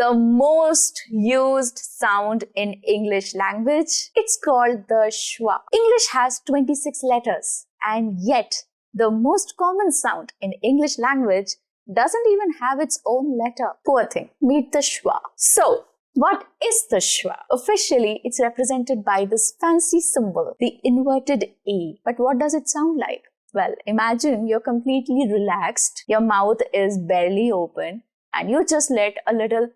the most used sound in English language. It's called the schwa. English has 26 letters, and yet the most common sound in English language doesn't even have its own letter. Poor thing. Meet the schwa. So, what is the schwa? Officially, it's represented by this fancy symbol, the inverted E. But what does it sound like? Well, imagine you're completely relaxed, your mouth is barely open, and you just let a little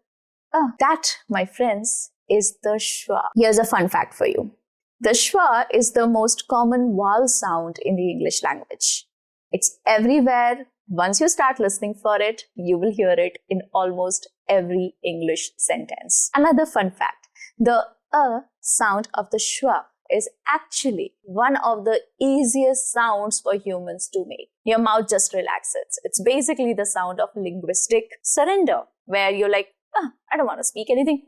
that, my friends, is the schwa. Here's a fun fact for you. The schwa is the most common vowel sound in the English language. It's everywhere. Once you start listening for it, you will hear it in almost every English sentence. Another fun fact, the sound of the schwa is actually one of the easiest sounds for humans to make. Your mouth just relaxes. It's basically the sound of linguistic surrender, where you're like, I don't want to speak anything.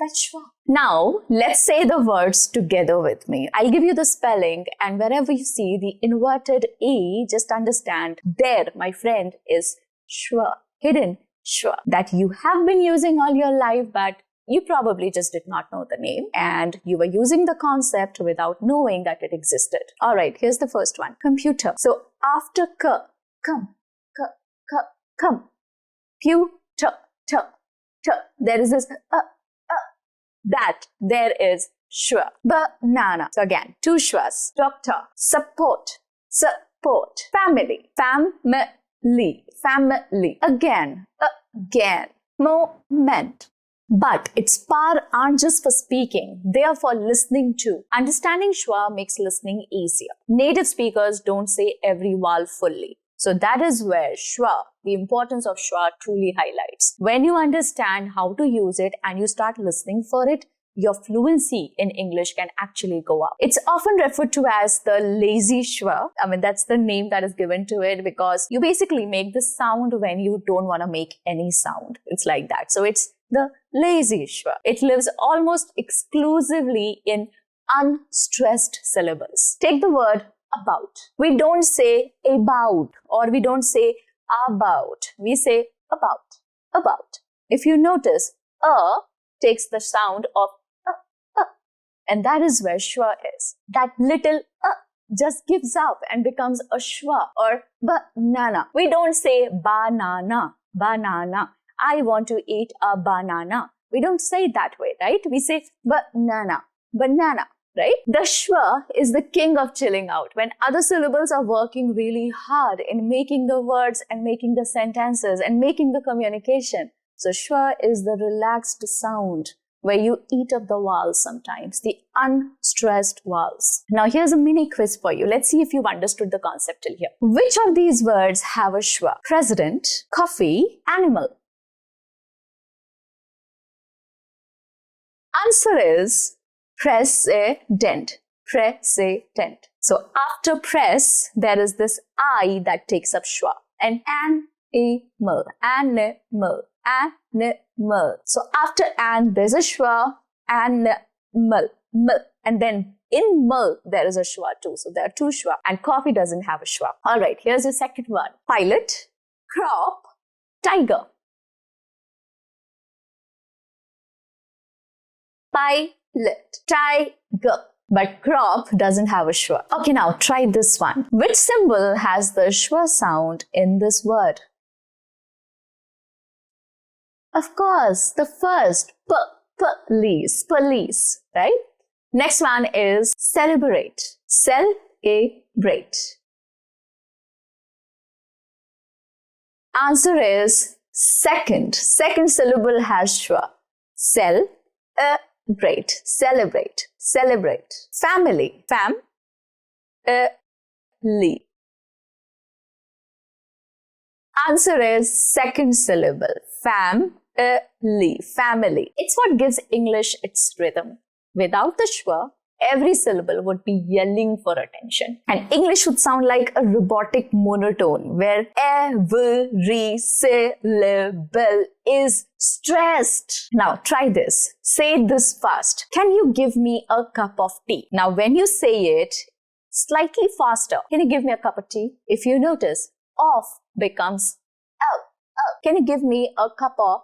That's schwa. Now, let's say the words together with me. I'll give you the spelling, and wherever you see the inverted E, just understand there, my friend, is schwa, hidden schwa, that you have been using all your life, but you probably just did not know the name, and you were using the concept without knowing that it existed. All right, here's the first one, computer. So after come, there is this that, there is schwa. Banana. So again, two schwas. Doctor. Support. Family. Again. Moment. But its power aren't just for speaking, they are for listening too. Understanding schwa makes listening easier. Native speakers don't say every vowel fully. So that is where schwa, the importance of schwa, truly highlights. When you understand how to use it and you start listening for it, your fluency in English can actually go up. It's often referred to as the lazy schwa. I mean, that's the name that is given to it because you basically make the sound when you don't want to make any sound. It's like that. So it's the lazy schwa. It lives almost exclusively in unstressed syllables. Take the word about. We don't say about or we don't say about. We say about. If you notice, takes the sound of and that is where schwa is. That little just gives up and becomes a schwa or banana. We don't say banana. I want to eat a banana. We don't say it that way, right? We say banana. Right? The schwa is the king of chilling out. When other syllables are working really hard in making the words and making the sentences and making the communication. So schwa is the relaxed sound where you eat up the vowels sometimes, the unstressed vowels. Now here's a mini quiz for you. Let's see if you've understood the concept till here. Which of these words have a schwa? President, coffee, animal. Answer is president. So after press, there is this I that takes up schwa. And animal. So after an, there's a schwa, animal. And then in mal, there is a schwa too. So there are two schwa. And coffee doesn't have a schwa. All right, here's the second one. Pilot, crop, tiger. Pilot, tiger. But crop doesn't have a schwa. Okay, now try this one. Which symbol has the schwa sound in this word? Of course, the first, police, right? Next one is celebrate, celebrate. Answer is second syllable has schwa. Celebrate. Family, family. Answer is second syllable, family. It's what gives English its rhythm. Without the schwa, every syllable would be yelling for attention. And English would sound like a robotic monotone where every syllable is stressed. Now try this. Say this fast. Can you give me a cup of tea? Now when you say it slightly faster, can you give me a cup of tea? If you notice, off becomes out. Can you give me a cup of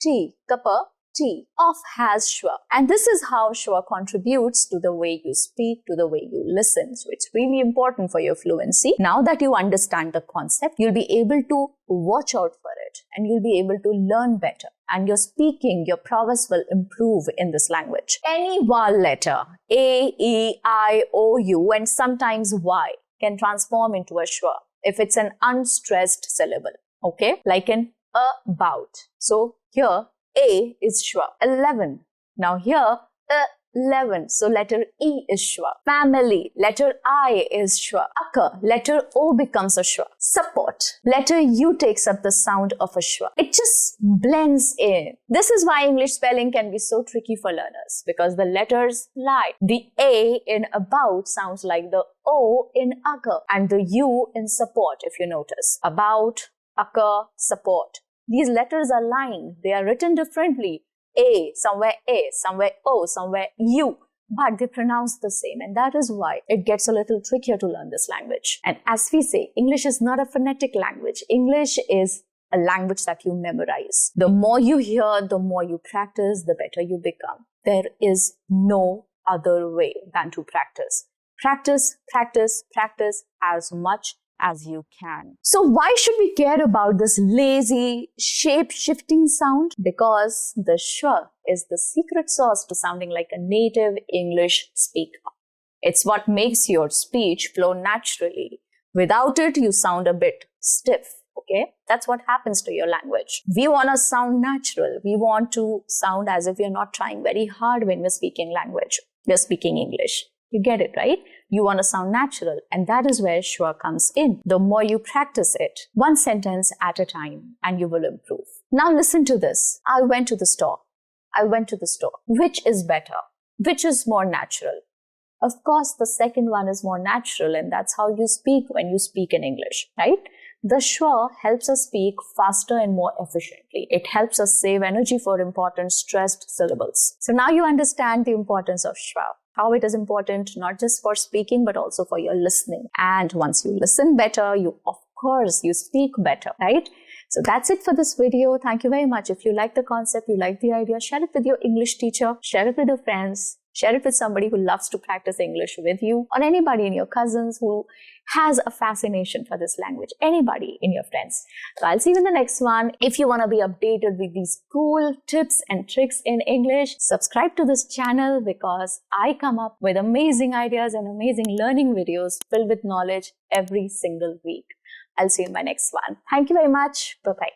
tea? Cup of tea. Of has Schwa. And this is how Schwa contributes to the way you speak, to the way you listen. So it's really important for your fluency. Now that you understand the concept, you'll be able to watch out for it and you'll be able to learn better. And your speaking, your prowess will improve in this language. Any vowel letter, A, E, I, O, U, and sometimes Y, can transform into a Schwa if it's an unstressed syllable. Okay? Like in about. So here, A is Schwa. 11. Now here, 11. So letter E is Schwa. Family. Letter I is Schwa. Akka. Letter O becomes a Schwa. Support. Letter U takes up the sound of a Schwa. It just blends in. This is why English spelling can be so tricky for learners because the letters lie. The A in about sounds like the O in Akka and the U in support if you notice. About, Akka, support. These letters are lying. They are written differently. A, somewhere O, somewhere U. But they pronounce the same. And that is why it gets a little trickier to learn this language. And as we say, English is not a phonetic language. English is a language that you memorize. The more you hear, the more you practice, the better you become. There is no other way than to practice. Practice, practice, practice as much as you can. So why should we care about this lazy, shape-shifting sound? Because the Schwa is the secret sauce to sounding like a native English speaker. It's what makes your speech flow naturally. Without it, you sound a bit stiff. Okay? That's what happens to your language. We want to sound natural. We want to sound as if we're not trying very hard when we're speaking language. We're speaking English. You get it, right? You want to sound natural, and that is where Schwa comes in. The more you practice it, one sentence at a time, and you will improve. Now listen to this. I went to the store. I went to the store. Which is better? Which is more natural? Of course, the second one is more natural, and that's how you speak when you speak in English, right? The Schwa helps us speak faster and more efficiently. It helps us save energy for important stressed syllables. So now you understand the importance of Schwa. How it is important not just for speaking but also for your listening. And once you listen better, you speak better, right? So that's it for this video. Thank you very much. If you like the concept, you like the idea, share it with your English teacher, share it with your friends, share it with somebody who loves to practice English with you, or anybody in your cousins who has a fascination for this language, anybody in your friends. So I'll see you in the next one. If you want to be updated with these cool tips and tricks in English, subscribe to this channel because I come up with amazing ideas and amazing learning videos filled with knowledge every single week. I'll see you in my next one. Thank you very much. Bye-bye.